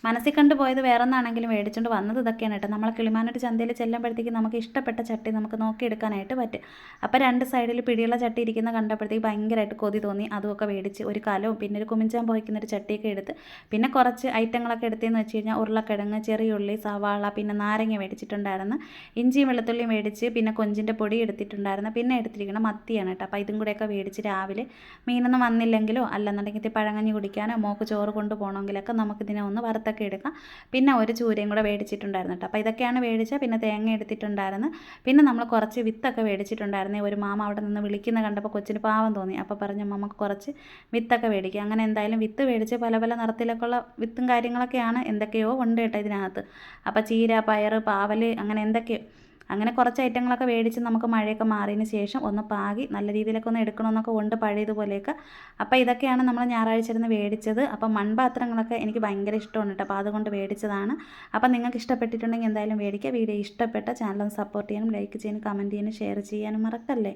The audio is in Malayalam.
മനസ്സിൽ കണ്ട് പോയത് വേറൊന്നാണെങ്കിലും മേടിച്ചുകൊണ്ട് വന്നത് ഇതൊക്കെയാണ് കേട്ടോ. നമ്മളെ കിളിമാനൂർ ചന്തയിൽ ചെല്ലുമ്പോഴത്തേക്ക് നമുക്ക് ഇഷ്ടപ്പെട്ട ചട്ടി നമുക്ക് നോക്കിയെടുക്കാനായിട്ട് പറ്റും. അപ്പോൾ 2 സൈഡിൽ പിടിയുള്ള ചട്ടി ഇരിക്കുന്ന കണ്ടപ്പോഴത്തേക്ക് ഭയങ്കരമായിട്ട് കൊതി തോന്നി. അതുമൊക്കെ മേടിച്ച് ഒരു കലവും പിന്നെ ഒരു കുമിഞ്ചാൻ പോയിക്കുന്നൊരു ചട്ടിയൊക്കെ എടുത്ത് പിന്നെ കുറച്ച് ഐറ്റങ്ങളൊക്കെ എടുത്തതെന്ന് വെച്ച് കഴിഞ്ഞാൽ ഉരുളക്കിഴങ്ങ്, ചെറിയുള്ളി, സവാള, പിന്നെ നാരങ്ങ മേടിച്ചിട്ടുണ്ടായിരുന്നു, ഇഞ്ചിയും വെളുത്തുള്ളിയും മേടിച്ച്, പിന്നെ കൊഞ്ചിൻ്റെ പൊടി എടുത്തിട്ടുണ്ടായിരുന്നു, പിന്നെ എടുത്തിരിക്കണം മത്തിയാണ് കേട്ടോ. അപ്പോൾ ഇതും കൂടെയൊക്കെ മേടിച്ച് രാവിലെ മീനൊന്നും വന്നില്ലെങ്കിലോ അല്ലെന്നുണ്ടെങ്കിൽ പഴങ്കഞ്ഞി കുടിക്കാനോ മോൾക്ക് ചോറ് കൊണ്ടുപോകണമെങ്കിലൊക്കെ നമുക്കിതിനെ ഒന്ന് വറുത്തൊക്കെ എടുക്കാം. പിന്നെ ഒരു ചൂരയും കൂടെ മേടിച്ചിട്ടുണ്ടായിരുന്നു കേട്ടോ. അപ്പോൾ ഇതൊക്കെയാണ് മേടിച്ചത്. പിന്നെ തേങ്ങ എടുത്തിട്ടുണ്ടായിരുന്നു. പിന്നെ നമ്മൾ കുറച്ച് വിത്തൊക്കെ മേടിച്ചിട്ടുണ്ടായിരുന്നു. ഒരു മാമ അവിടെ നിന്ന് വിളിക്കുന്ന കണ്ടപ്പോൾ കൊച്ചിന് പാവം തോന്നി. അപ്പോൾ പറഞ്ഞു നമുക്ക് കുറച്ച് വിത്തൊക്കെ മേടിക്കുക. അങ്ങനെ എന്തായാലും വിത്ത് മേടിച്ച് പല പല നിറത്തിലൊക്കെയുള്ള വിത്തും കാര്യങ്ങളൊക്കെയാണ്, എന്തൊക്കെയോ ഉണ്ട് കേട്ടോ ഇതിനകത്ത്. അപ്പോൾ ചീര, പയർ, പാവൽ, അങ്ങനെ എന്തൊക്കെയോ അങ്ങനെ കുറച്ച് ഐറ്റങ്ങളൊക്കെ മേടിച്ച് നമുക്ക് മഴയൊക്കെ മാറിയതിന് ശേഷം ഒന്ന് പാകി നല്ല രീതിയിലൊക്കെ ഒന്ന് എടുക്കണമെന്നൊക്കെ ഉണ്ട് പഴയതുപോലെയൊക്കെ. അപ്പോൾ ഇതൊക്കെയാണ് നമ്മൾ ഞായറാഴ്ച ഇരുന്ന് മേടിച്ചത്. അപ്പോൾ മൺപാത്രങ്ങളൊക്കെ എനിക്ക് ഭയങ്കര ഇഷ്ടമാണ് കേട്ടോ. അപ്പോൾ അതുകൊണ്ട് മേടിച്ചതാണ്. അപ്പോൾ നിങ്ങൾക്ക് ഇഷ്ടപ്പെട്ടിട്ടുണ്ടെങ്കിൽ എന്തായാലും മേടിക്കുക. വീഡിയോ ഇഷ്ടപ്പെട്ട ചാനൽ ഒന്ന് സപ്പോർട്ട് ചെയ്യാനും ലൈക്ക് ചെയ്യാനും കമൻറ്റ് ചെയ്യാനും ഷെയർ ചെയ്യാനും മറക്കല്ലേ.